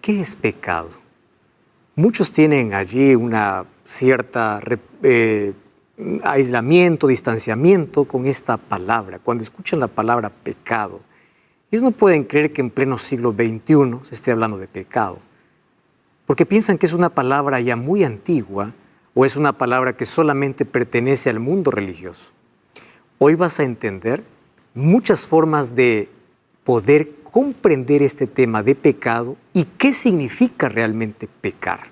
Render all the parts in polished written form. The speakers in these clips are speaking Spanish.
¿Qué es pecado? Muchos tienen allí una cierta aislamiento, distanciamiento con esta palabra. Cuando escuchan la palabra pecado, ellos no pueden creer que en pleno siglo XXI se esté hablando de pecado, porque piensan que es una palabra ya muy antigua o es una palabra que solamente pertenece al mundo religioso. Hoy vas a entender muchas formas de poder comprender este tema de pecado y qué significa realmente pecar.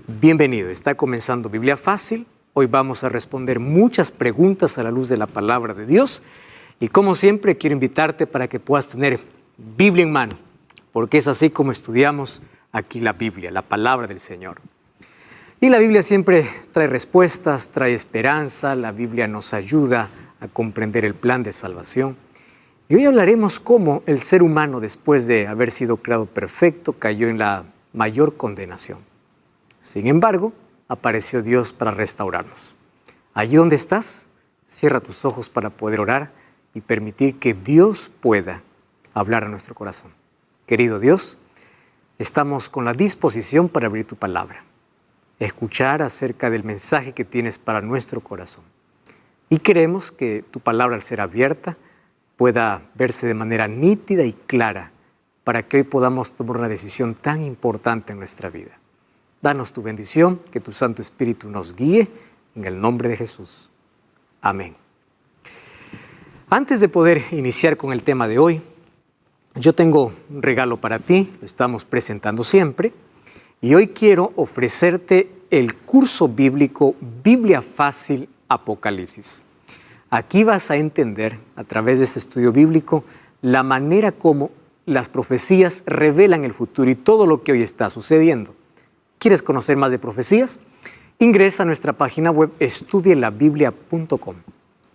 Bienvenido, está comenzando Biblia Fácil. Hoy vamos a responder muchas preguntas a la luz de la palabra de Dios. Y como siempre, quiero invitarte para que puedas tener Biblia en mano, porque es así como estudiamos aquí la Biblia, la palabra del Señor. Y la Biblia siempre trae respuestas, trae esperanza. La Biblia nos ayuda a comprender el plan de salvación. Y hoy hablaremos cómo el ser humano, después de haber sido creado perfecto, cayó en la mayor condenación. Sin embargo, apareció Dios para restaurarnos. Allí donde estás, cierra tus ojos para poder orar y permitir que Dios pueda hablar a nuestro corazón. Querido Dios, estamos con la disposición para abrir tu palabra, escuchar acerca del mensaje que tienes para nuestro corazón. Y queremos que tu palabra, al ser abierta, pueda verse de manera nítida y clara para que hoy podamos tomar una decisión tan importante en nuestra vida. Danos tu bendición, que tu Santo Espíritu nos guíe, en el nombre de Jesús. Amén. Antes de poder iniciar con el tema de hoy, yo tengo un regalo para ti, lo estamos presentando siempre, y hoy quiero ofrecerte el curso bíblico Biblia Fácil Apocalipsis. Aquí vas a entender, a través de este estudio bíblico, la manera como las profecías revelan el futuro y todo lo que hoy está sucediendo. ¿Quieres conocer más de profecías? Ingresa a nuestra página web estudielabiblia.com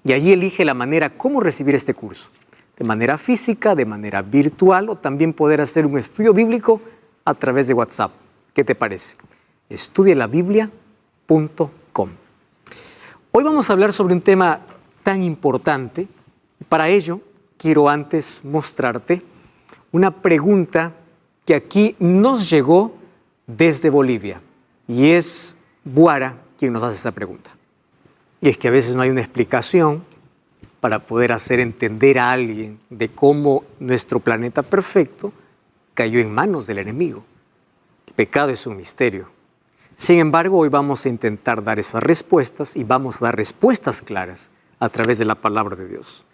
y allí elige la manera cómo recibir este curso. De manera física, de manera virtual o también poder hacer un estudio bíblico a través de WhatsApp. ¿Qué te parece? estudielabiblia.com. Hoy vamos a hablar sobre un tema tan importante. Para ello, quiero antes mostrarte una pregunta que aquí nos llegó desde Bolivia. Y es Guara quien nos hace esa pregunta. Y es que a veces no hay una explicación para poder hacer entender a alguien de cómo nuestro planeta perfecto cayó en manos del enemigo. El pecado es un misterio. Sin embargo, hoy vamos a intentar dar esas respuestas y vamos a dar respuestas claras a través de la palabra de Dios.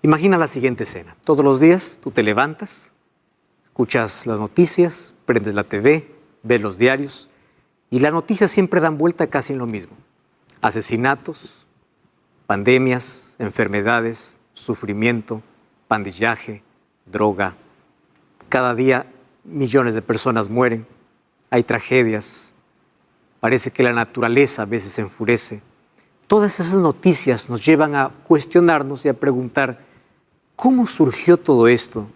Imagina la siguiente escena. Todos los días tú te levantas, escuchas las noticias, prendes la TV, ves los diarios y las noticias siempre dan vuelta casi en lo mismo. Asesinatos, pandemias, enfermedades, sufrimiento, pandillaje, droga. Cada día millones de personas mueren, hay tragedias, parece que la naturaleza a veces se enfurece. Todas esas noticias nos llevan a cuestionarnos y a preguntar ¿cómo surgió todo esto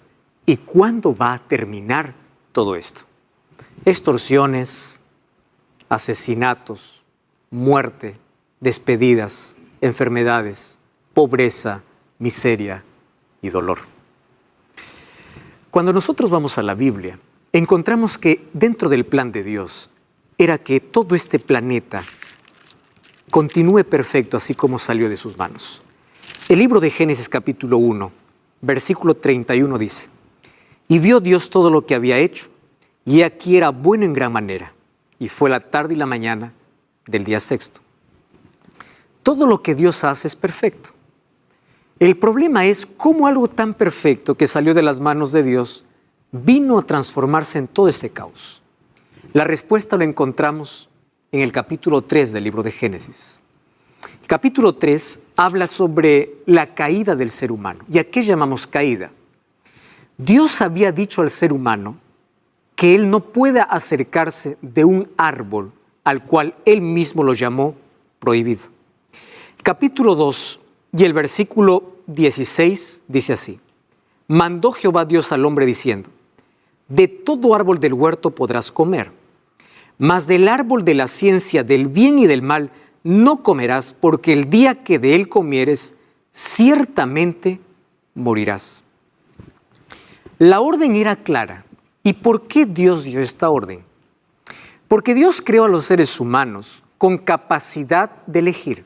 y cuándo va a terminar todo esto? Extorsiones, asesinatos, muerte, despedidas, enfermedades, pobreza, miseria y dolor. Cuando nosotros vamos a la Biblia, encontramos que dentro del plan de Dios era que todo este planeta continúe perfecto así como salió de sus manos. El libro de Génesis capítulo 1, versículo 31 dice: Y vio Dios todo lo que había hecho, y aquí era bueno en gran manera, y fue la tarde y la mañana del día sexto. Todo lo que Dios hace es perfecto. El problema es cómo algo tan perfecto que salió de las manos de Dios vino a transformarse en todo este caos. La respuesta la encontramos en el capítulo 3 del libro de Génesis. El capítulo 3 habla sobre la caída del ser humano. ¿Y a qué llamamos caída? Dios había dicho al ser humano que él no pueda acercarse de un árbol al cual él mismo lo llamó prohibido. El capítulo 2 y el versículo 16 dice así: Mandó Jehová Dios al hombre diciendo: De todo árbol del huerto podrás comer, mas del árbol de la ciencia del bien y del mal no comerás, porque el día que de él comieres, ciertamente morirás. La orden era clara. ¿Y por qué Dios dio esta orden? Porque Dios creó a los seres humanos con capacidad de elegir.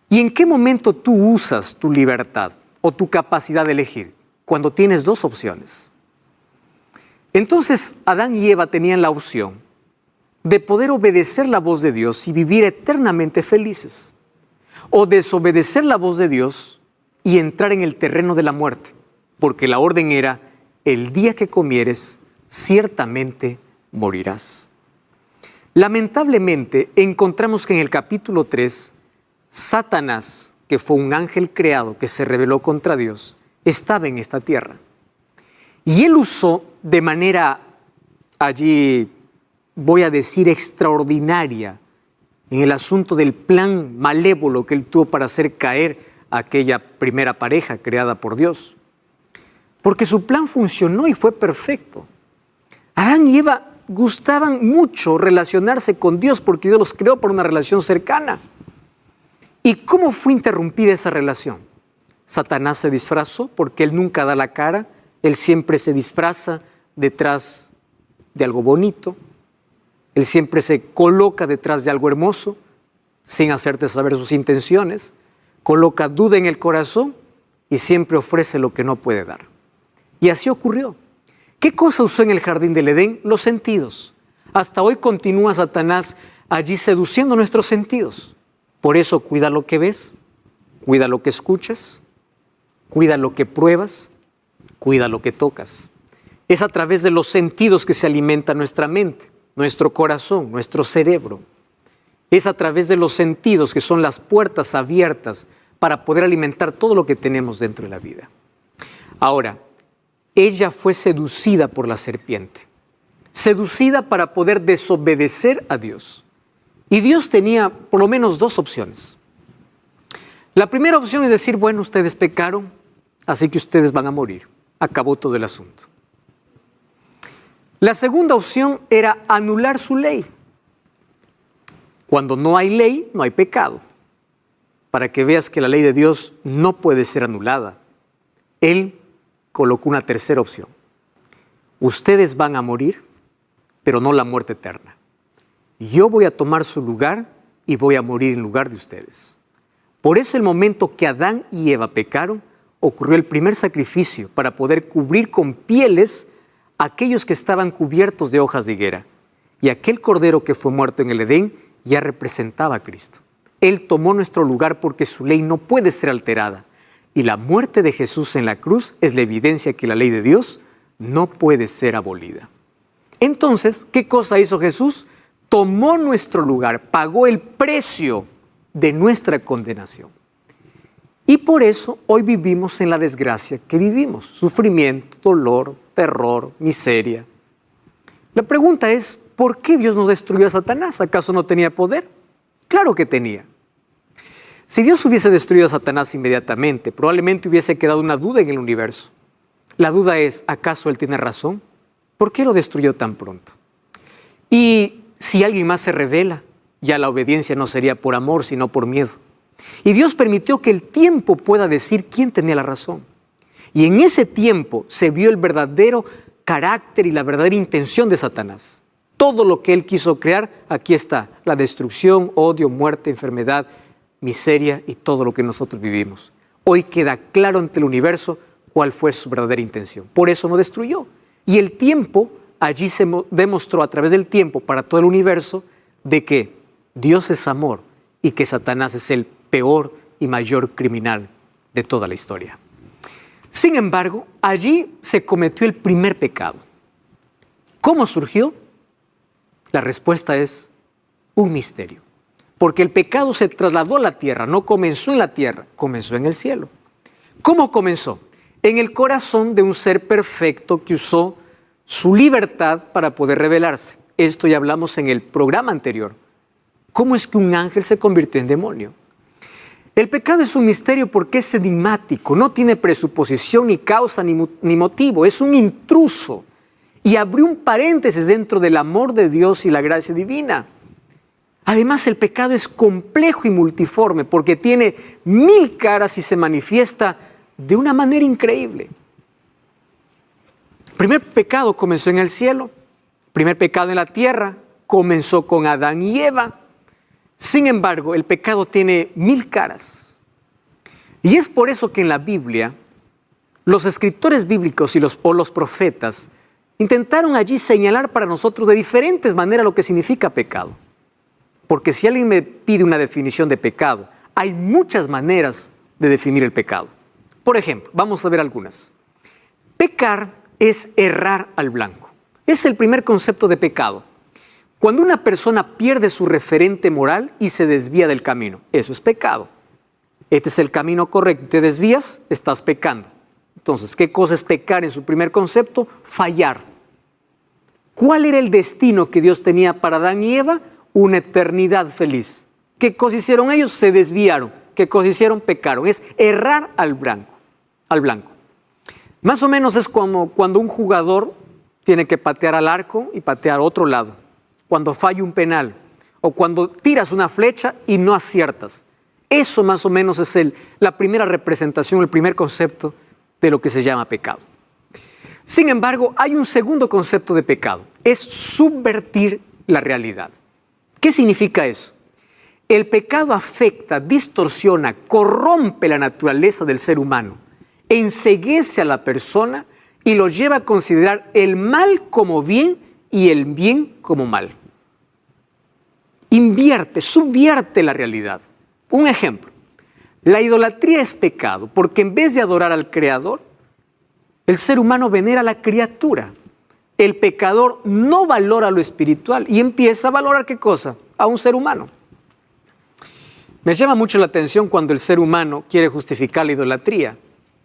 ¿Y en qué momento tú usas tu libertad o tu capacidad de elegir? Cuando tienes dos opciones. Entonces, Adán y Eva tenían la opción de poder obedecer la voz de Dios y vivir eternamente felices, o desobedecer la voz de Dios y entrar en el terreno de la muerte, porque la orden era: el día que comieres, ciertamente morirás. Lamentablemente, encontramos que en el capítulo 3, Satanás, que fue un ángel creado que se rebeló contra Dios, estaba en esta tierra. Y él usó de manera allí, voy a decir, extraordinaria, en el asunto del plan malévolo que él tuvo para hacer caer a aquella primera pareja creada por Dios. Porque su plan funcionó y fue perfecto. Adán y Eva gustaban mucho relacionarse con Dios porque Dios los creó por una relación cercana. ¿Y cómo fue interrumpida esa relación? Satanás se disfrazó porque él nunca da la cara, él siempre se disfraza detrás de algo bonito, él siempre se coloca detrás de algo hermoso, sin hacerte saber sus intenciones, coloca duda en el corazón y siempre ofrece lo que no puede dar. Y así ocurrió. ¿Qué cosa usó en el jardín del Edén? Los sentidos. Hasta hoy continúa Satanás allí seduciendo nuestros sentidos. Por eso cuida lo que ves, cuida lo que escuchas, cuida lo que pruebas, cuida lo que tocas. Es a través de los sentidos que se alimenta nuestra mente, nuestro corazón, nuestro cerebro. Es a través de los sentidos que son las puertas abiertas para poder alimentar todo lo que tenemos dentro de la vida. Ahora, ella fue seducida por la serpiente, seducida para poder desobedecer a Dios. Y Dios tenía por lo menos dos opciones. La primera opción es decir: bueno, ustedes pecaron, así que ustedes van a morir. Acabó todo el asunto. La segunda opción era anular su ley. Cuando no hay ley, no hay pecado. Para que veas que la ley de Dios no puede ser anulada. Él colocó una tercera opción. Ustedes van a morir, pero no la muerte eterna. Yo voy a tomar su lugar y voy a morir en lugar de ustedes. Por eso, el momento que Adán y Eva pecaron, ocurrió el primer sacrificio para poder cubrir con pieles a aquellos que estaban cubiertos de hojas de higuera. Y aquel cordero que fue muerto en el Edén ya representaba a Cristo. Él tomó nuestro lugar porque su ley no puede ser alterada. Y la muerte de Jesús en la cruz es la evidencia que la ley de Dios no puede ser abolida. Entonces, ¿qué cosa hizo Jesús? Tomó nuestro lugar, pagó el precio de nuestra condenación. Y por eso hoy vivimos en la desgracia que vivimos. Sufrimiento, dolor, terror, miseria. La pregunta es: ¿por qué Dios no destruyó a Satanás? ¿Acaso no tenía poder? Claro que tenía. Si Dios hubiese destruido a Satanás inmediatamente, probablemente hubiese quedado una duda en el universo. La duda es: ¿acaso él tiene razón? ¿Por qué lo destruyó tan pronto? Y si alguien más se revela, ya la obediencia no sería por amor, sino por miedo. Y Dios permitió que el tiempo pueda decir quién tenía la razón. Y en ese tiempo se vio el verdadero carácter y la verdadera intención de Satanás. Todo lo que él quiso crear, aquí está: la destrucción, odio, muerte, enfermedad, miseria y todo lo que nosotros vivimos. Hoy queda claro ante el universo cuál fue su verdadera intención. Por eso no destruyó. Y el tiempo, allí se demostró a través del tiempo para todo el universo de que Dios es amor y que Satanás es el peor y mayor criminal de toda la historia. Sin embargo, allí se cometió el primer pecado. ¿Cómo surgió? La respuesta es un misterio. Porque el pecado se trasladó a la tierra, no comenzó en la tierra, comenzó en el cielo. ¿Cómo comenzó? En el corazón de un ser perfecto que usó su libertad para poder rebelarse. Esto ya hablamos en el programa anterior. ¿Cómo es que un ángel se convirtió en demonio? El pecado es un misterio porque es enigmático, no tiene presuposición, ni causa, ni motivo. Es un intruso y abrió un paréntesis dentro del amor de Dios y la gracia divina. Además, el pecado es complejo y multiforme porque tiene 1000 caras y se manifiesta de una manera increíble. primer pecado comenzó en el cielo, el primer pecado en la tierra comenzó con Adán y Eva. Sin embargo, el pecado tiene 1000 caras. Y es por eso que en la Biblia, los escritores bíblicos o los profetas intentaron allí señalar para nosotros de diferentes maneras lo que significa pecado. Porque si alguien me pide una definición de pecado, hay muchas maneras de definir el pecado. Por ejemplo, vamos a ver algunas. Pecar es errar al blanco. Es el primer concepto de pecado. Cuando una persona pierde su referente moral y se desvía del camino, eso es pecado. Este es el camino correcto. Te desvías, estás pecando. Entonces, ¿qué cosa es pecar en su primer concepto? Fallar. ¿Cuál era el destino que Dios tenía para Adán y Eva? Una eternidad feliz. ¿Qué cosa hicieron ellos? Se desviaron. ¿Qué cosa hicieron? Pecaron. Es errar al blanco. Más o menos es como cuando un jugador tiene que patear al arco y patear a otro lado. Cuando falla un penal o cuando tiras una flecha y no aciertas. Eso más o menos es la primera representación, el primer concepto de lo que se llama pecado. Sin embargo, hay un segundo concepto de pecado. Es subvertir la realidad. ¿Qué significa eso? El pecado afecta, distorsiona, corrompe la naturaleza del ser humano, enceguece a la persona y lo lleva a considerar el mal como bien y el bien como mal. Subvierte la realidad. Un ejemplo, la idolatría es pecado porque en vez de adorar al Creador, el ser humano venera a la criatura. El pecador no valora lo espiritual y empieza a valorar ¿qué cosa? A un ser humano. Me llama mucho la atención cuando el ser humano quiere justificar la idolatría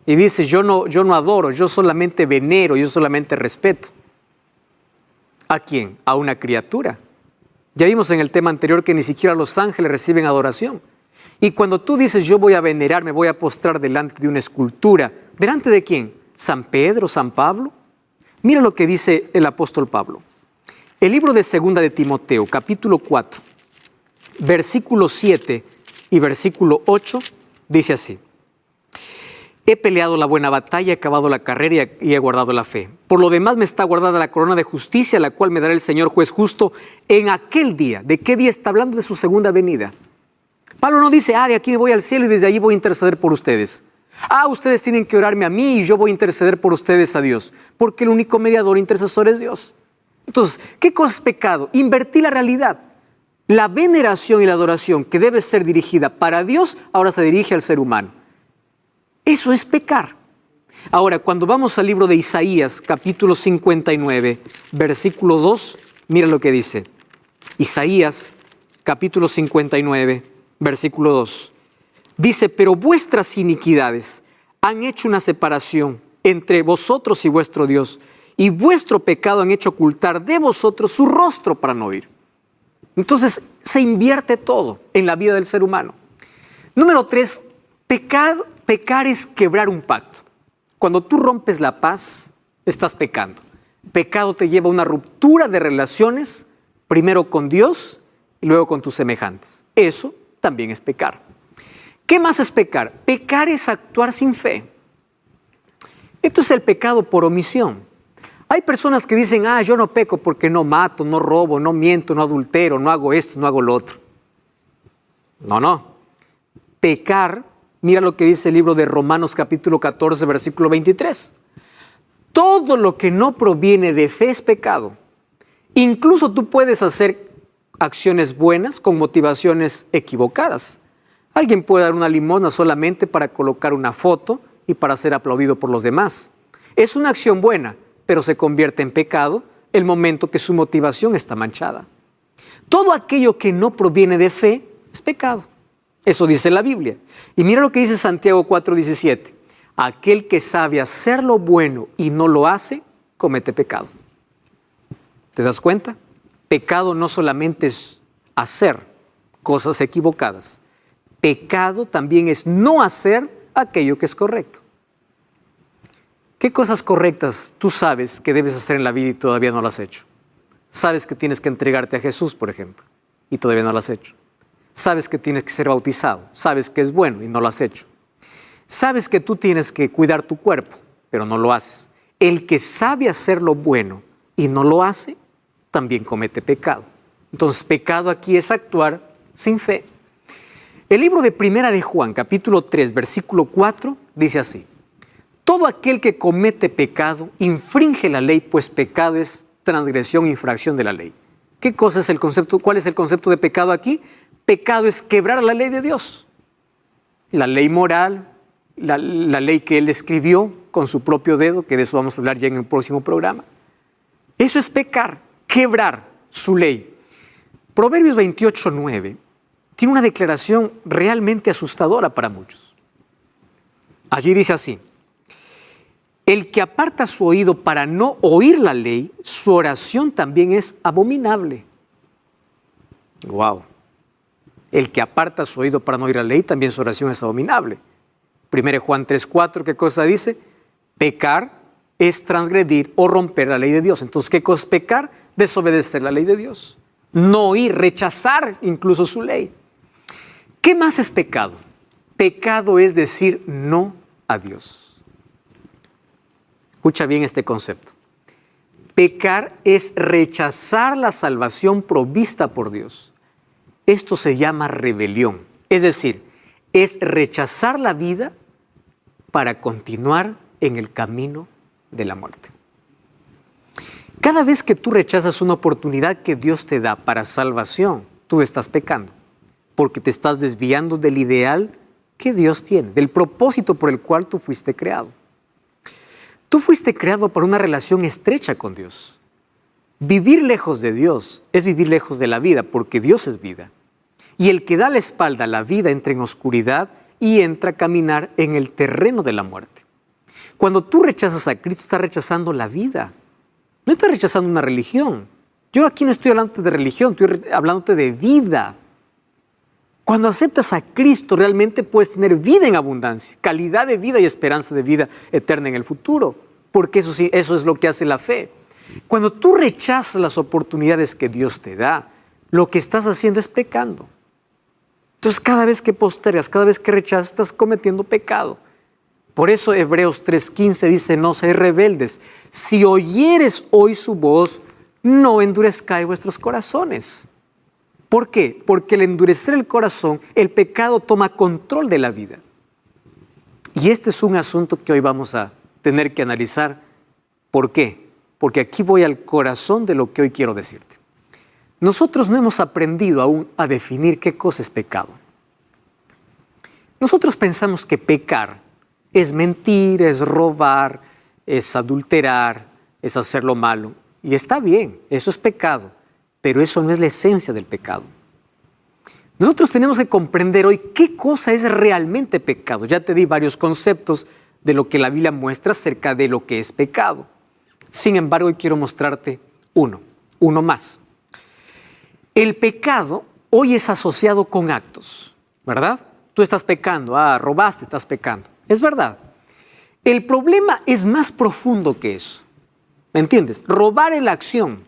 y dice yo no adoro, yo solamente venero, yo solamente respeto. ¿A quién? A una criatura. Ya vimos en el tema anterior que ni siquiera los ángeles reciben adoración. Y cuando tú dices yo voy a venerar, me voy a postrar delante de una escultura, ¿delante de quién? ¿San Pedro, San Pablo? Mira lo que dice el apóstol Pablo. El libro de 2 de Timoteo, capítulo 4, versículo 7 y versículo 8, dice así. He peleado la buena batalla, he acabado la carrera y he guardado la fe. Por lo demás me está guardada la corona de justicia, la cual me dará el Señor juez justo en aquel día. ¿De qué día está hablando? De su segunda venida. Pablo no dice, de aquí me voy al cielo y desde allí voy a interceder por ustedes. Ustedes tienen que orarme a mí y yo voy a interceder por ustedes a Dios. Porque el único mediador intercesor es Dios. Entonces, ¿qué cosa es pecado? Invertir la realidad. La veneración y la adoración que debe ser dirigida para Dios, ahora se dirige al ser humano. Eso es pecar. Ahora, cuando vamos al libro de Isaías, capítulo 59, versículo 2, mira lo que dice. Isaías, capítulo 59, versículo 2. Dice, pero vuestras iniquidades han hecho una separación entre vosotros y vuestro Dios, y vuestro pecado han hecho ocultar de vosotros su rostro para no oír. Entonces, se invierte todo en la vida del ser humano. Número 3, pecar es quebrar un pacto. Cuando tú rompes la paz, estás pecando. Pecado te lleva a una ruptura de relaciones, primero con Dios y luego con tus semejantes. Eso también es pecar. ¿Qué más es pecar? Pecar es actuar sin fe. Esto es el pecado por omisión. Hay personas que dicen, yo no peco porque no mato, no robo, no miento, no adultero, no hago esto, no hago lo otro. No. Pecar, mira lo que dice el libro de Romanos capítulo 14, versículo 23. Todo lo que no proviene de fe es pecado. Incluso tú puedes hacer acciones buenas con motivaciones equivocadas. Alguien puede dar una limosna solamente para colocar una foto y para ser aplaudido por los demás. Es una acción buena, pero se convierte en pecado el momento que su motivación está manchada. Todo aquello que no proviene de fe es pecado. Eso dice la Biblia. Y mira lo que dice Santiago 4:17. Aquel que sabe hacer lo bueno y no lo hace, comete pecado. ¿Te das cuenta? Pecado no solamente es hacer cosas equivocadas. Pecado también es no hacer aquello que es correcto. ¿Qué cosas correctas tú sabes que debes hacer en la vida y todavía no lo has hecho? Sabes que tienes que entregarte a Jesús, por ejemplo, y todavía no lo has hecho. Sabes que tienes que ser bautizado, sabes que es bueno y no lo has hecho. Sabes que tú tienes que cuidar tu cuerpo, pero no lo haces. El que sabe hacer lo bueno y no lo hace, también comete pecado. Entonces, pecado aquí es actuar sin fe. El libro de Primera de Juan, capítulo 3, versículo 4, dice así: todo aquel que comete pecado infringe la ley, pues pecado es transgresión, infracción de la ley. ¿Qué cosa es el concepto? ¿Cuál es el concepto de pecado aquí? Pecado es quebrar la ley de Dios. La ley moral, la ley que Él escribió con su propio dedo, que de eso vamos a hablar ya en el próximo programa. Eso es pecar, quebrar su ley. Proverbios 28:9 tiene una declaración realmente asustadora para muchos. Allí dice así: el que aparta su oído para no oír la ley, su oración también es abominable. Wow. El que aparta su oído para no oír la ley, también su oración es abominable. 1 Juan 3:4, ¿qué cosa dice? Pecar es transgredir o romper la ley de Dios. Entonces, ¿qué cosa es pecar? Desobedecer la ley de Dios. No oír, rechazar incluso su ley. ¿Qué más es pecado? Pecado es decir no a Dios. Escucha bien este concepto. Pecar es rechazar la salvación provista por Dios. Esto se llama rebelión. Es decir, es rechazar la vida para continuar en el camino de la muerte. Cada vez que tú rechazas una oportunidad que Dios te da para salvación, tú estás pecando, porque te estás desviando del ideal que Dios tiene, del propósito por el cual tú fuiste creado. Tú fuiste creado para una relación estrecha con Dios. Vivir lejos de Dios es vivir lejos de la vida, porque Dios es vida. Y el que da la espalda a la vida entra en oscuridad y entra a caminar en el terreno de la muerte. Cuando tú rechazas a Cristo, estás rechazando la vida. No estás rechazando una religión. Yo aquí no estoy hablándote de religión, estoy hablándote de vida. Cuando aceptas a Cristo, realmente puedes tener vida en abundancia, calidad de vida y esperanza de vida eterna en el futuro, porque eso sí, eso es lo que hace la fe. Cuando tú rechazas las oportunidades que Dios te da, lo que estás haciendo es pecando. Entonces, cada vez que postergas, cada vez que rechazas, estás cometiendo pecado. Por eso Hebreos 3:15 dice: no seáis rebeldes. Si oyeres hoy su voz, no endurezcáis vuestros corazones. ¿Por qué? Porque al endurecer el corazón, el pecado toma control de la vida. Y este es un asunto que hoy vamos a tener que analizar. ¿Por qué? Porque aquí voy al corazón de lo que hoy quiero decirte. Nosotros no hemos aprendido aún a definir qué cosa es pecado. Nosotros pensamos que pecar es mentir, es robar, es adulterar, es hacer lo malo. Y está bien, eso es pecado, pero eso no es la esencia del pecado. Nosotros tenemos que comprender hoy qué cosa es realmente pecado. Ya te di varios conceptos de lo que la Biblia muestra acerca de lo que es pecado. Sin embargo, hoy quiero mostrarte uno más. El pecado hoy es asociado con actos, ¿verdad? Tú estás pecando, robaste, estás pecando. Es verdad. El problema es más profundo que eso. ¿Me entiendes? Robar es la acción,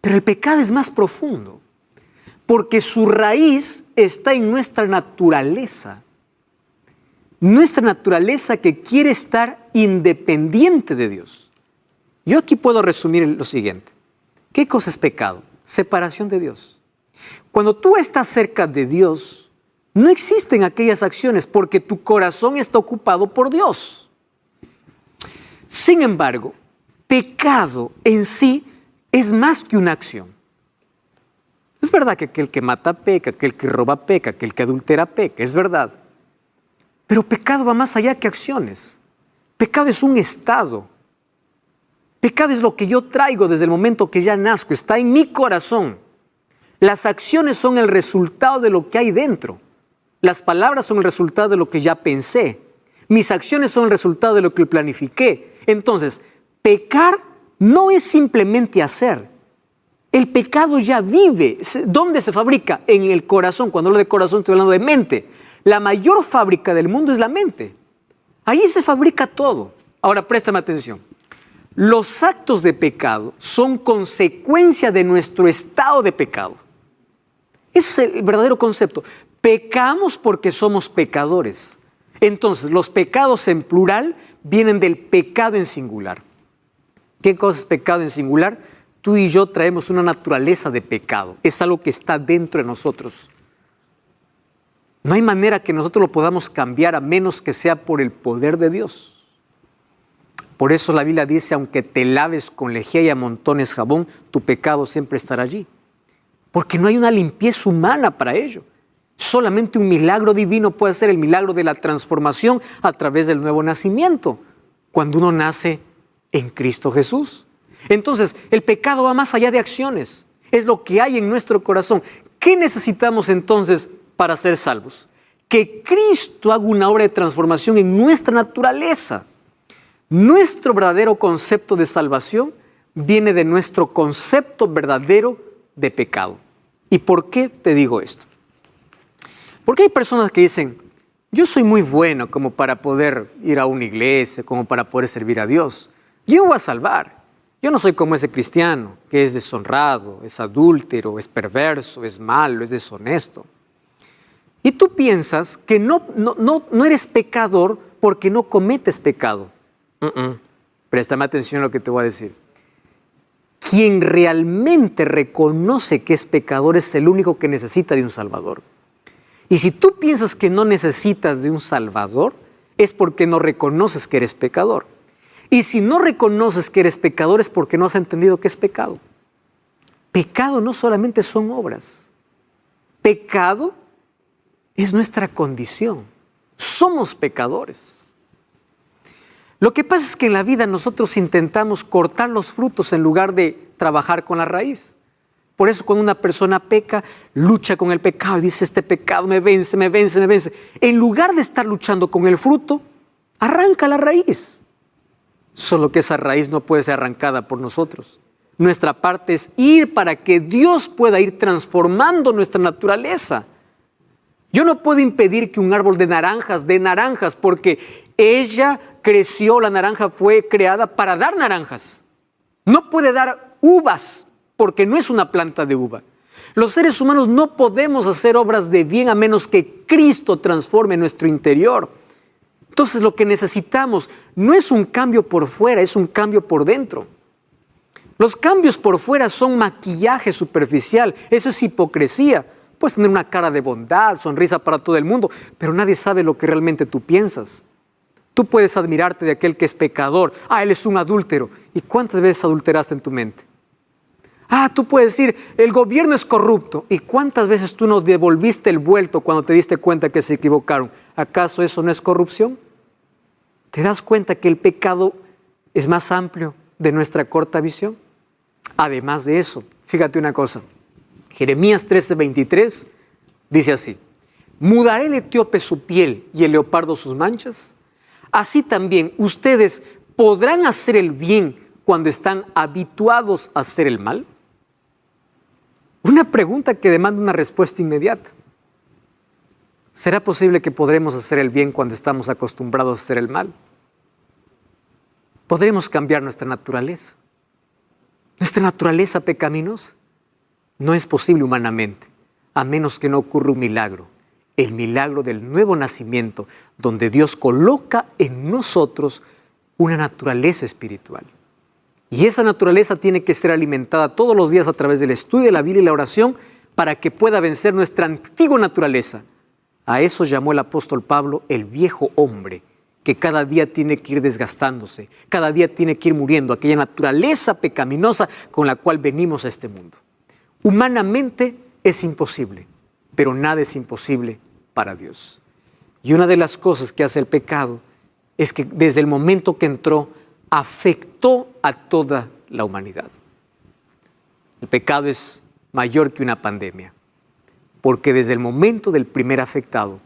pero el pecado es más profundo, porque su raíz está en nuestra naturaleza. Nuestra naturaleza que quiere estar independiente de Dios. Yo aquí puedo resumir lo siguiente. ¿Qué cosa es pecado? Separación de Dios. Cuando tú estás cerca de Dios, no existen aquellas acciones porque tu corazón está ocupado por Dios. Sin embargo, pecado en sí es más que una acción. Es verdad que aquel que mata peca, aquel que roba peca, aquel que adultera peca, es verdad. Pero pecado va más allá que acciones. Pecado es un estado. Pecado es lo que yo traigo desde el momento que ya nazco, está en mi corazón. Las acciones son el resultado de lo que hay dentro. Las palabras son el resultado de lo que ya pensé. Mis acciones son el resultado de lo que planifiqué. Entonces, pecar no es simplemente hacer. El pecado ya vive. ¿Dónde se fabrica? En el corazón. Cuando hablo de corazón estoy hablando de mente. La mayor fábrica del mundo es la mente. Ahí se fabrica todo. Ahora, préstame atención. Los actos de pecado son consecuencia de nuestro estado de pecado. Eso es el verdadero concepto. Pecamos porque somos pecadores. Entonces, los pecados en plural vienen del pecado en singular. ¿Qué cosa es pecado en singular? Tú y yo traemos una naturaleza de pecado. Es algo que está dentro de nosotros. No hay manera que nosotros lo podamos cambiar a menos que sea por el poder de Dios. Por eso la Biblia dice, aunque te laves con lejía y amontones jabón, tu pecado siempre estará allí. Porque no hay una limpieza humana para ello. Solamente un milagro divino puede ser el milagro de la transformación a través del nuevo nacimiento, cuando uno nace en Cristo Jesús. Entonces, el pecado va más allá de acciones. Es lo que hay en nuestro corazón. ¿Qué necesitamos entonces para ser salvos? Que Cristo haga una obra de transformación en nuestra naturaleza. Nuestro verdadero concepto de salvación viene de nuestro concepto verdadero de pecado. ¿Y por qué te digo esto? Porque hay personas que dicen, yo soy muy bueno como para poder ir a una iglesia, como para poder servir a Dios. Yo me voy a salvar. Yo no soy como ese cristiano que es deshonrado, es adúltero, es perverso, es malo, es deshonesto. Y tú piensas que no eres pecador porque no cometes pecado. Préstame atención a lo que te voy a decir. Quien realmente reconoce que es pecador es el único que necesita de un Salvador. Y si tú piensas que no necesitas de un Salvador, es porque no reconoces que eres pecador. Y si no reconoces que eres pecador es porque no has entendido qué es pecado. Pecado no solamente son obras. Pecado es nuestra condición. Somos pecadores. Lo que pasa es que en la vida nosotros intentamos cortar los frutos en lugar de trabajar con la raíz. Por eso cuando una persona peca, lucha con el pecado y dice, este pecado me vence, me vence, me vence. En lugar de estar luchando con el fruto, arranca la raíz. Solo que esa raíz no puede ser arrancada por nosotros. Nuestra parte es ir para que Dios pueda ir transformando nuestra naturaleza. Yo no puedo impedir que un árbol dé naranjas, porque ella creció, la naranja fue creada para dar naranjas. No puede dar uvas, porque no es una planta de uva. Los seres humanos no podemos hacer obras de bien a menos que Cristo transforme nuestro interior. Entonces lo que necesitamos no es un cambio por fuera, es un cambio por dentro. Los cambios por fuera son maquillaje superficial, eso es hipocresía. Puedes tener una cara de bondad, sonrisa para todo el mundo, pero nadie sabe lo que realmente tú piensas. Tú puedes admirarte de aquel que es pecador. Él es un adúltero. ¿Y cuántas veces adulteraste en tu mente? Tú puedes decir, el gobierno es corrupto. ¿Y cuántas veces tú no devolviste el vuelto cuando te diste cuenta que se equivocaron? ¿Acaso eso no es corrupción? ¿Te das cuenta que el pecado es más amplio de nuestra corta visión? Además de eso, fíjate una cosa. Jeremías 13:23 dice así, ¿mudaré el etíope su piel y el leopardo sus manchas? Así también ustedes podrán hacer el bien cuando están habituados a hacer el mal. Una pregunta que demanda una respuesta inmediata. ¿Será posible que podremos hacer el bien cuando estamos acostumbrados a hacer el mal? ¿Podremos cambiar nuestra naturaleza? ¿Nuestra naturaleza pecaminosa? No es posible humanamente, a menos que no ocurra un milagro. El milagro del nuevo nacimiento, donde Dios coloca en nosotros una naturaleza espiritual. Y esa naturaleza tiene que ser alimentada todos los días a través del estudio de la Biblia y la oración para que pueda vencer nuestra antigua naturaleza. A eso llamó el apóstol Pablo el viejo hombre, que cada día tiene que ir desgastándose, cada día tiene que ir muriendo, aquella naturaleza pecaminosa con la cual venimos a este mundo. Humanamente es imposible, pero nada es imposible para Dios. Y una de las cosas que hace el pecado es que desde el momento que entró, afectó a toda la humanidad. El pecado es mayor que una pandemia, porque desde el momento del primer afectado,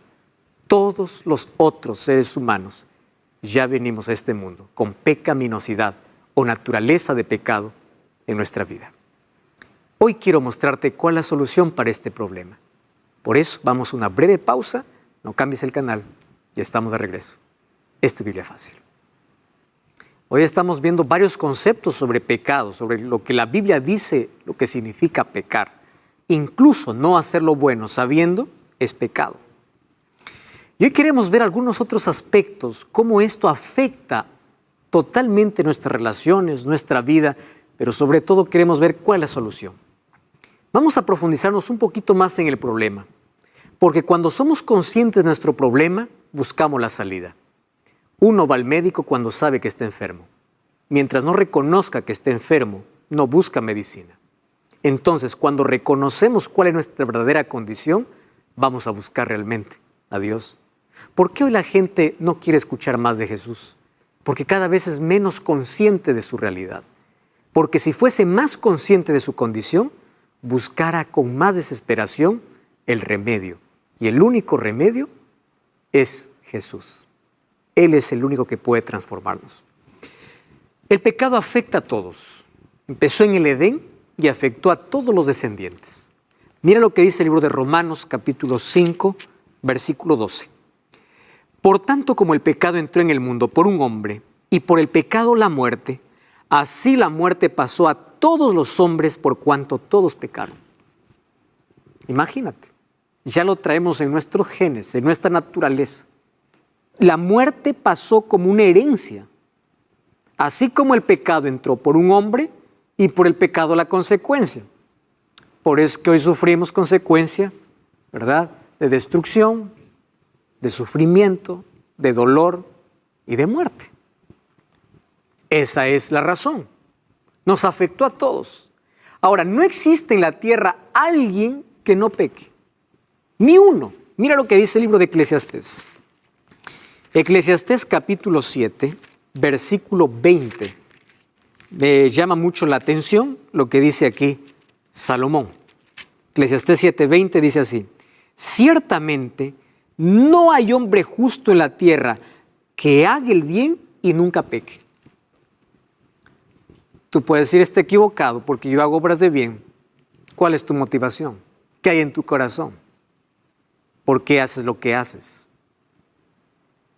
todos los otros seres humanos ya venimos a este mundo con pecaminosidad o naturaleza de pecado en nuestra vida. Hoy quiero mostrarte cuál es la solución para este problema. Por eso vamos a una breve pausa, no cambies el canal y estamos de regreso. Esto es Biblia Fácil. Hoy estamos viendo varios conceptos sobre pecado, sobre lo que la Biblia dice, lo que significa pecar. Incluso no hacer lo bueno sabiendo es pecado. Y hoy queremos ver algunos otros aspectos, cómo esto afecta totalmente nuestras relaciones, nuestra vida, pero sobre todo queremos ver cuál es la solución. Vamos a profundizarnos un poquito más en el problema, porque cuando somos conscientes de nuestro problema, buscamos la salida. Uno va al médico cuando sabe que está enfermo. Mientras no reconozca que está enfermo, no busca medicina. Entonces, cuando reconocemos cuál es nuestra verdadera condición, vamos a buscar realmente a Dios. ¿Por qué hoy la gente no quiere escuchar más de Jesús? Porque cada vez es menos consciente de su realidad. Porque si fuese más consciente de su condición, buscara con más desesperación el remedio. Y el único remedio es Jesús. Él es el único que puede transformarnos. El pecado afecta a todos. Empezó en el Edén y afectó a todos los descendientes. Mira lo que dice el libro de Romanos, capítulo 5, versículo 12. Por tanto, como el pecado entró en el mundo por un hombre, y por el pecado la muerte, así la muerte pasó a todos los hombres por cuanto todos pecaron. Imagínate, ya lo traemos en nuestros genes, en nuestra naturaleza. La muerte pasó como una herencia. Así como el pecado entró por un hombre y por el pecado la consecuencia. Por eso es que hoy sufrimos consecuencia, ¿verdad?, de destrucción, de sufrimiento, de dolor y de muerte. Esa es la razón. Nos afectó a todos. Ahora, no existe en la tierra alguien que no peque. Ni uno. Mira lo que dice el libro de Eclesiastés. Eclesiastés capítulo 7, versículo 20. Me llama mucho la atención lo que dice aquí Salomón. Eclesiastés 7:20 dice así: ciertamente no hay hombre justo en la tierra que haga el bien y nunca peque. Tú puedes decir, está equivocado porque yo hago obras de bien. ¿Cuál es tu motivación? ¿Qué hay en tu corazón? ¿Por qué haces lo que haces?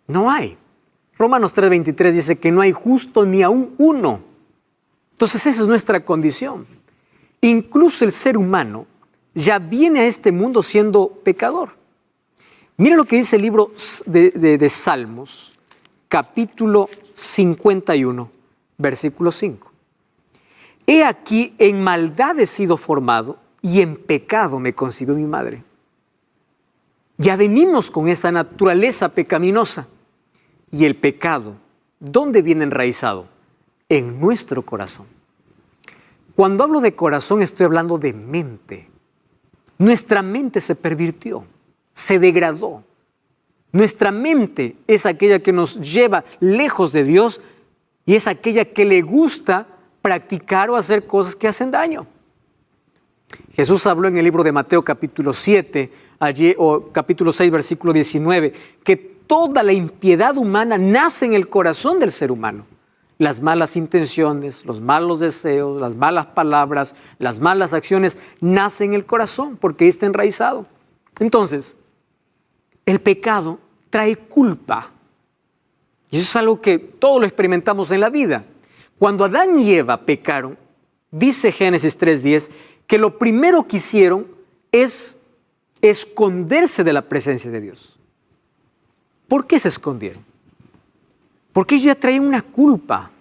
No hay. Romanos 3:23 dice que no hay justo ni aún uno. Entonces esa es nuestra condición. Incluso el ser humano ya viene a este mundo siendo pecador. Mira lo que dice el libro de Salmos, capítulo 51, versículo 5. He aquí, en maldad he sido formado y en pecado me concibió mi madre. Ya venimos con esa naturaleza pecaminosa. Y el pecado, ¿dónde viene enraizado? En nuestro corazón. Cuando hablo de corazón estoy hablando de mente. Nuestra mente se pervirtió, se degradó. Nuestra mente es aquella que nos lleva lejos de Dios y es aquella que le gusta practicar o hacer cosas que hacen daño. Jesús habló en el libro de Mateo capítulo 7, o capítulo 6, versículo 19, que toda la impiedad humana nace en el corazón del ser humano. Las malas intenciones, los malos deseos, las malas palabras, las malas acciones nacen en el corazón porque ahí está enraizado. Entonces, el pecado trae culpa. Y eso es algo que todos lo experimentamos en la vida. Cuando Adán y Eva pecaron, dice Génesis 3:10, que lo primero que hicieron es esconderse de la presencia de Dios. ¿Por qué se escondieron? Porque ellos ya traían una culpa.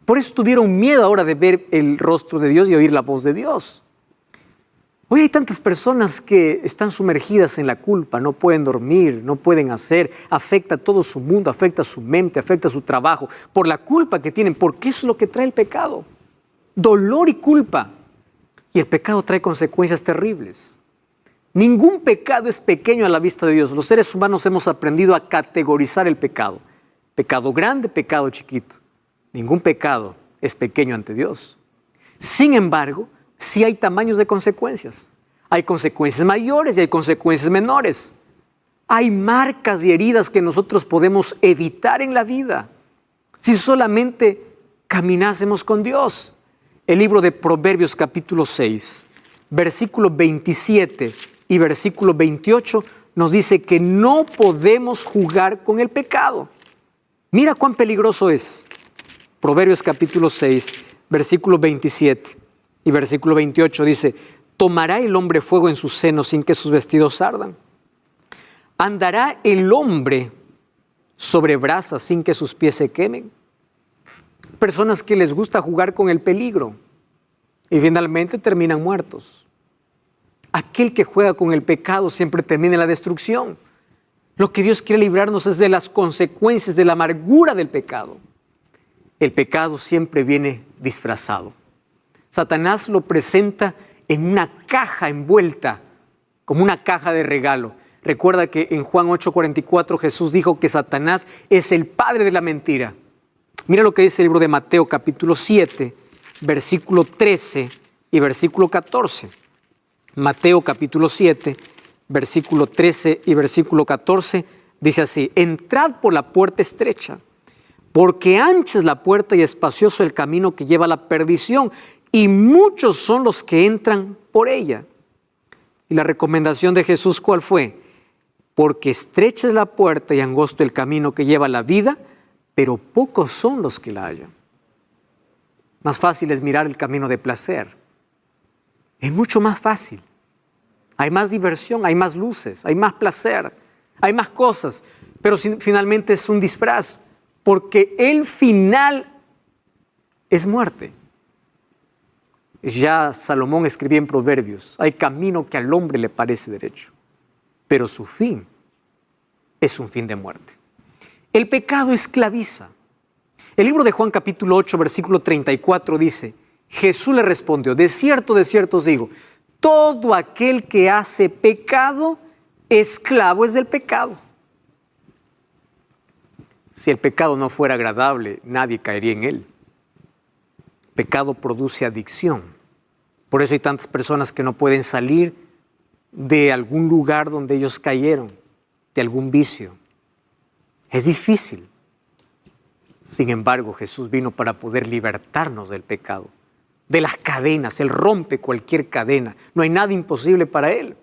Por eso tuvieron miedo ahora de ver el rostro de Dios y oír la voz de Dios. Hoy hay tantas personas que están sumergidas en la culpa, no pueden dormir, no pueden hacer, afecta todo su mundo, afecta su mente, afecta su trabajo, por la culpa que tienen, porque eso es lo que trae el pecado. Dolor y culpa. Y el pecado trae consecuencias terribles. Ningún pecado es pequeño a la vista de Dios. Los seres humanos hemos aprendido a categorizar el pecado. Pecado grande, pecado chiquito. Ningún pecado es pequeño ante Dios. Sin embargo, sí hay tamaños de consecuencias. Hay consecuencias mayores y hay consecuencias menores. Hay marcas y heridas que nosotros podemos evitar en la vida si solamente caminásemos con Dios. El libro de Proverbios capítulo 6, versículo 27 y versículo 28 nos dice que no podemos jugar con el pecado. Mira cuán peligroso es. Proverbios capítulo 6, versículo 27 y versículo 28 dice: ¿tomará el hombre fuego en su seno sin que sus vestidos ardan? ¿Andará el hombre sobre brasas sin que sus pies se quemen? personas que les gusta jugar con el peligro y finalmente terminan muertos. Aquel que juega con el pecado siempre termina en la destrucción. Lo que Dios quiere librarnos es de las consecuencias, de la amargura del pecado. El pecado siempre viene disfrazado. Satanás lo presenta en una caja envuelta, como una caja de regalo. Recuerda que en Juan 8:44 Jesús dijo que Satanás es el padre de la mentira. Mira lo que dice el libro de Mateo capítulo 7, versículo 13 y versículo 14. Mateo capítulo 7, versículo 13 y versículo 14 dice así: entrad por la puerta estrecha, porque ancha es la puerta y espacioso el camino que lleva a la perdición, y muchos son los que entran por ella. Y la recomendación de Jesús, ¿cuál fue? Porque estrecha es la puerta y angosto el camino que lleva a la vida, pero pocos son los que la hallan. Más fácil es mirar el camino de placer. Es mucho más fácil. Hay más diversión, hay más luces, hay más placer, hay más cosas, pero finalmente es un disfraz, porque el final es muerte. Ya Salomón escribía en Proverbios: hay camino que al hombre le parece derecho, pero su fin es un fin de muerte. El pecado esclaviza. El libro de Juan capítulo 8, versículo 34 dice: Jesús le respondió: de cierto os digo, todo aquel que hace pecado, esclavo es del pecado. Si el pecado no fuera agradable, nadie caería en él. Pecado produce adicción. Por eso hay tantas personas que no pueden salir de algún lugar donde ellos cayeron, de algún vicio. Es difícil. Sin embargo, Jesús vino para poder libertarnos del pecado, de las cadenas. Él rompe cualquier cadena. No hay nada imposible para Él.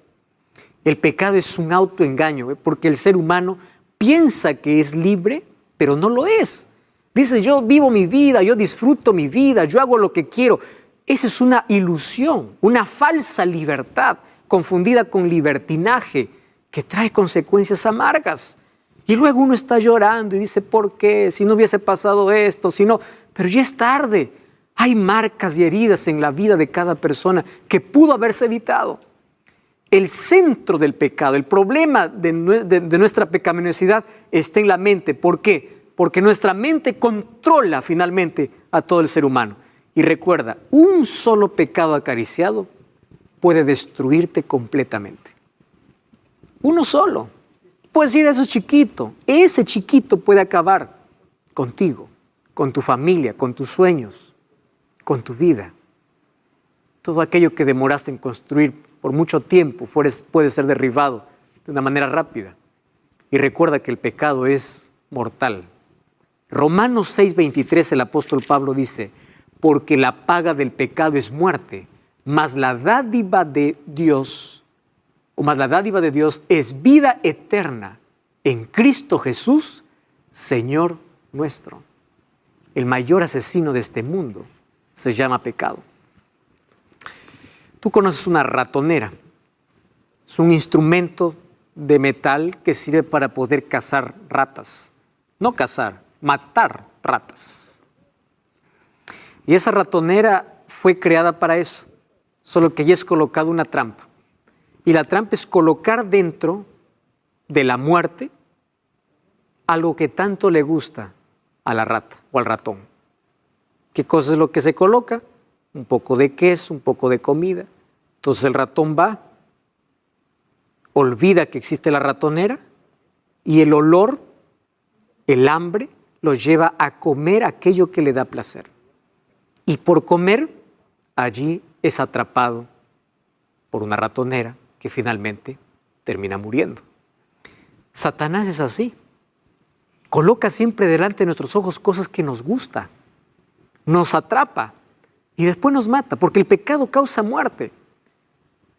El pecado es un autoengaño, porque el ser humano piensa que es libre, pero no lo es. Dice: yo vivo mi vida, yo disfruto mi vida, yo hago lo que quiero. Esa es una ilusión, una falsa libertad confundida con libertinaje que trae consecuencias amargas. Y luego uno está llorando y dice: ¿por qué? Si no hubiese pasado esto, si no... Pero ya es tarde. Hay marcas y heridas en la vida de cada persona que pudo haberse evitado. El centro del pecado, el problema de nuestra pecaminosidad está en la mente. ¿Por qué? Porque nuestra mente controla finalmente a todo el ser humano. Y recuerda, un solo pecado acariciado puede destruirte completamente. Uno solo. Puedes decir: eso es chiquito. Ese chiquito puede acabar contigo, con tu familia, con tus sueños, con tu vida. Todo aquello que demoraste en construir por mucho tiempo puede ser derribado de una manera rápida. Y recuerda que el pecado es mortal. Romanos 6:23, el apóstol Pablo dice: porque la paga del pecado es muerte, mas la dádiva de Dios es vida eterna en Cristo Jesús, Señor nuestro. El mayor asesino de este mundo se llama pecado. Tú conoces una ratonera. Es un instrumento de metal que sirve para poder cazar ratas. No cazar, matar ratas. Y esa ratonera fue creada para eso, solo que allí es colocada una trampa. Y la trampa es colocar dentro de la muerte algo que tanto le gusta a la rata o al ratón. ¿Qué cosa es lo que se coloca? Un poco de queso, un poco de comida. Entonces el ratón va, olvida que existe la ratonera y el olor, el hambre, lo lleva a comer aquello que le da placer. Y por comer, allí es atrapado por una ratonera que finalmente termina muriendo. Satanás es así. Coloca siempre delante de nuestros ojos cosas que nos gusta, nos atrapa y después nos mata, porque el pecado causa muerte.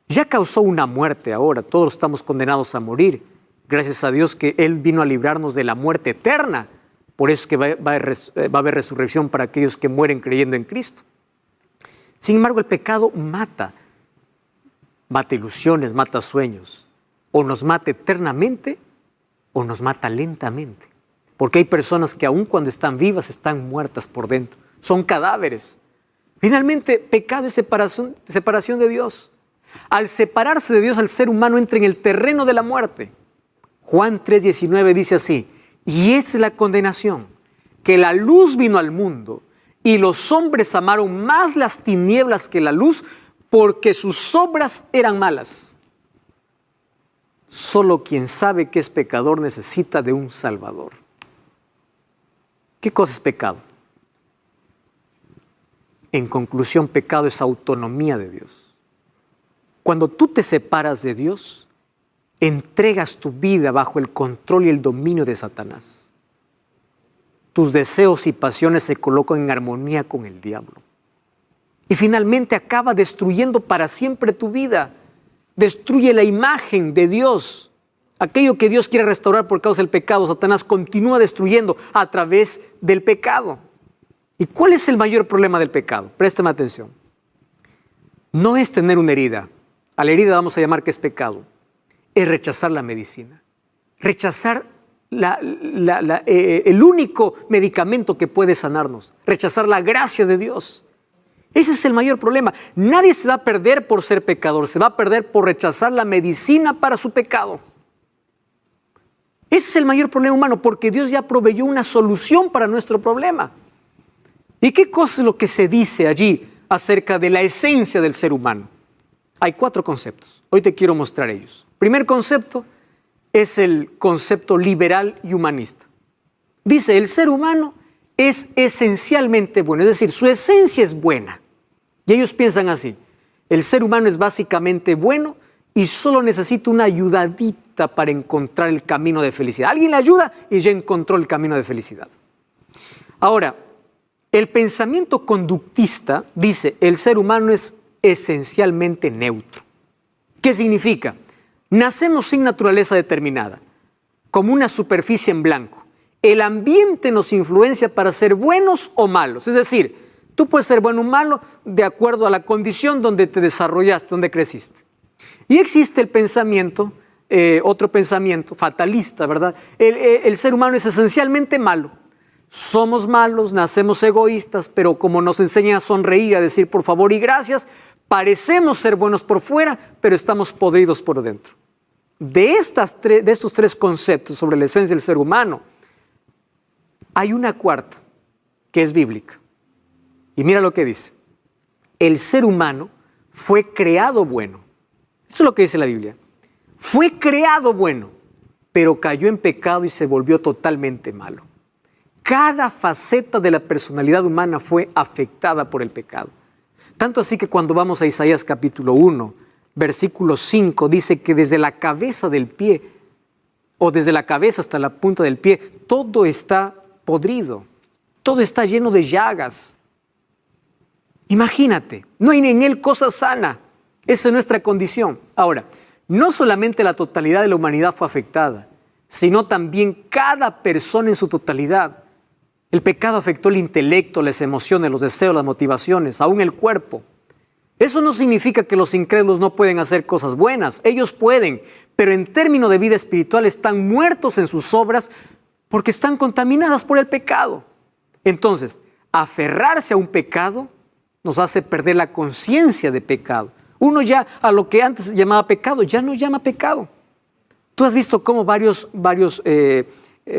Ya causó una muerte ahora, todos estamos condenados a morir. Gracias a Dios que Él vino a librarnos de la muerte eterna. Por eso es que va a haber resurrección para aquellos que mueren creyendo en Cristo. Sin embargo, el pecado mata ilusiones, mata sueños. O nos mata eternamente o nos mata lentamente. Porque hay personas que aun cuando están vivas están muertas por dentro. son cadáveres. Finalmente, pecado es separación de Dios. Al separarse de Dios, el ser humano entra en el terreno de la muerte. Juan 3:19 dice así: y es la condenación, que la luz vino al mundo y los hombres amaron más las tinieblas que la luz, porque sus obras eran malas. Solo quien sabe que es pecador necesita de un Salvador. ¿Qué cosa es pecado? En conclusión, pecado es autonomía de Dios. Cuando tú te separas de Dios, entregas tu vida bajo el control y el dominio de Satanás. Tus deseos y pasiones se colocan en armonía con el diablo. Y finalmente acaba destruyendo para siempre tu vida. Destruye la imagen de Dios. Aquello que Dios quiere restaurar por causa del pecado, Satanás continúa destruyendo a través del pecado. ¿Y cuál es el mayor problema del pecado? Préstame atención. No es tener una herida. A la herida vamos a llamar que es pecado. Es rechazar la medicina. Rechazar el único medicamento que puede sanarnos. Rechazar la gracia de Dios. Ese es el mayor problema. Nadie se va a perder por ser pecador. Se va a perder por rechazar la medicina para su pecado. Ese es el mayor problema humano, porque Dios ya proveyó una solución para nuestro problema. ¿Y qué cosa es lo que se dice allí acerca de la esencia del ser humano? Hay 4 conceptos. Hoy te quiero mostrar ellos. Primer concepto es el concepto liberal y humanista. Dice, el ser humano es esencialmente bueno, es decir, su esencia es buena. Y ellos piensan así: el ser humano es básicamente bueno y solo necesita una ayudadita para encontrar el camino de felicidad. Alguien le ayuda y ya encontró el camino de felicidad. Ahora, el pensamiento conductista dice, el ser humano es esencialmente neutro. ¿Qué significa? Nacemos sin naturaleza determinada, como una superficie en blanco. El ambiente nos influencia para ser buenos o malos. Es decir, tú puedes ser bueno o malo de acuerdo a la condición donde te desarrollaste, donde creciste. Y existe el pensamiento, otro pensamiento fatalista, ¿verdad? El ser humano es esencialmente malo. Somos malos, nacemos egoístas, pero como nos enseñan a sonreír, a decir por favor y gracias, parecemos ser buenos por fuera, pero estamos podridos por dentro. De estos 3 conceptos sobre la esencia del ser humano, hay una cuarta que es bíblica. Y mira lo que dice: el ser humano fue creado bueno. Eso es lo que dice la Biblia. Fue creado bueno, pero cayó en pecado y se volvió totalmente malo. Cada faceta de la personalidad humana fue afectada por el pecado. Tanto así que cuando vamos a Isaías capítulo 1, versículo 5, dice que desde la cabeza del pie, o desde la cabeza hasta la punta del pie, todo está podrido, todo está lleno de llagas. Imagínate, no hay en él cosa sana. Esa es nuestra condición. Ahora, no solamente la totalidad de la humanidad fue afectada, sino también cada persona en su totalidad. El pecado afectó el intelecto, las emociones, los deseos, las motivaciones, aún el cuerpo. Eso no significa que los incrédulos no pueden hacer cosas buenas. Ellos pueden, pero en términos de vida espiritual están muertos en sus obras porque están contaminadas por el pecado. Entonces, aferrarse a un pecado nos hace perder la conciencia de pecado. Uno ya a lo que antes llamaba pecado, ya no llama pecado. Tú has visto cómo varios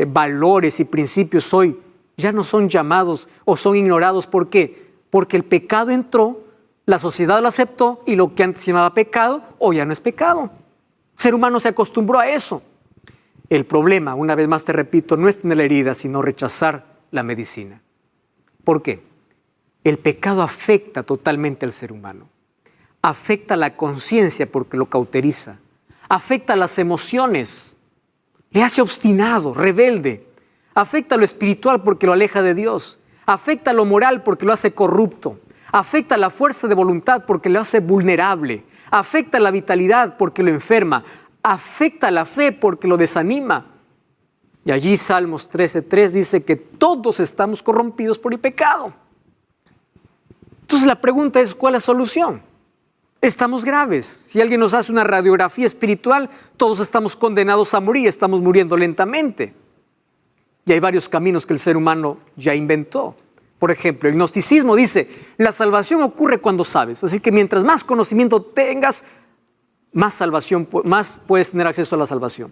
valores y principios hoy ya no son llamados o son ignorados. ¿Por qué? Porque el pecado entró, la sociedad lo aceptó y lo que antes se llamaba pecado, hoy ya no es pecado. El ser humano se acostumbró a eso. El problema, una vez más te repito, no es tener la herida, sino rechazar la medicina. ¿Por qué? El pecado afecta totalmente al ser humano. Afecta la conciencia porque lo cauteriza. Afecta las emociones. Le hace obstinado, rebelde. Afecta lo espiritual porque lo aleja de Dios. Afecta lo moral porque lo hace corrupto. Afecta la fuerza de voluntad porque lo hace vulnerable. Afecta la vitalidad porque lo enferma. Afecta la fe porque lo desanima. Y allí Salmos 13:3 dice que todos estamos corrompidos por el pecado. Entonces la pregunta es, ¿cuál es la solución? Estamos graves. Si alguien nos hace una radiografía espiritual, todos estamos condenados a morir, estamos muriendo lentamente. Y hay varios caminos que el ser humano ya inventó. Por ejemplo, el gnosticismo dice, la salvación ocurre cuando sabes. Así que mientras más conocimiento tengas, más puedes tener acceso a la salvación.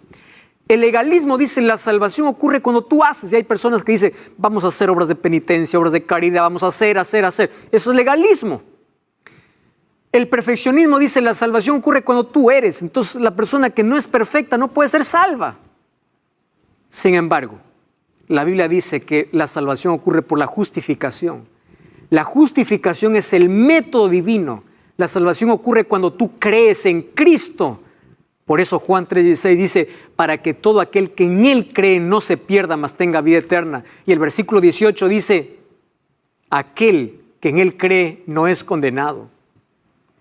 El legalismo dice, la salvación ocurre cuando tú haces. Y hay personas que dicen, vamos a hacer obras de penitencia, obras de caridad, vamos a hacer. Eso es legalismo. El perfeccionismo dice, la salvación ocurre cuando tú eres. Entonces la persona que no es perfecta no puede ser salva. Sin embargo, la Biblia dice que la salvación ocurre por la justificación. La justificación es el método divino. La salvación ocurre cuando tú crees en Cristo. Por eso Juan 3:16 dice, para que todo aquel que en Él cree no se pierda, mas tenga vida eterna. Y el versículo 18 dice, aquel que en Él cree no es condenado.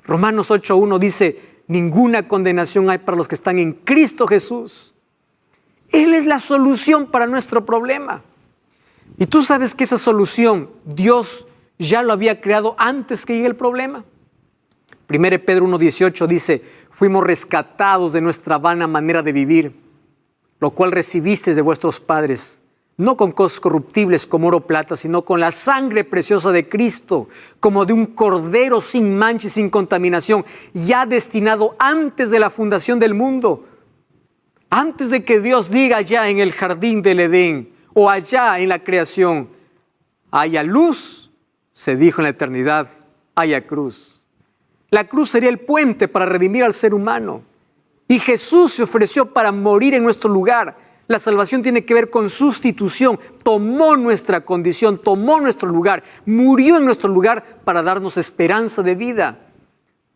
Romanos 8:1 dice, ninguna condenación hay para los que están en Cristo Jesús. Él es la solución para nuestro problema. Y tú sabes que esa solución Dios ya lo había creado antes que llegue el problema. 1 Pedro 1:18 dice, fuimos rescatados de nuestra vana manera de vivir, lo cual recibisteis de vuestros padres, no con cosas corruptibles como oro o plata, sino con la sangre preciosa de Cristo, como de un cordero sin mancha y sin contaminación, ya destinado antes de la fundación del mundo. Antes de que Dios diga allá en el jardín del Edén o allá en la creación, haya luz, se dijo en la eternidad, haya cruz. La cruz sería el puente para redimir al ser humano. Y Jesús se ofreció para morir en nuestro lugar. La salvación tiene que ver con sustitución. Tomó nuestra condición, tomó nuestro lugar, murió en nuestro lugar para darnos esperanza de vida.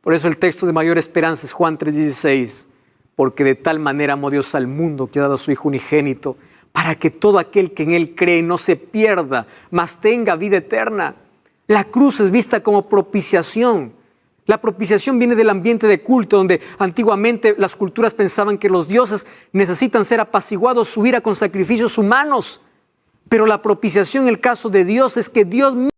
Por eso el texto de mayor esperanza es Juan 3:16. Porque de tal manera amó Dios al mundo que ha dado a su Hijo unigénito, para que todo aquel que en Él cree no se pierda, mas tenga vida eterna. La cruz es vista como propiciación. La propiciación viene del ambiente de culto, donde antiguamente las culturas pensaban que los dioses necesitan ser apaciguados su ira con sacrificios humanos. Pero la propiciación en el caso de Dios es que Dios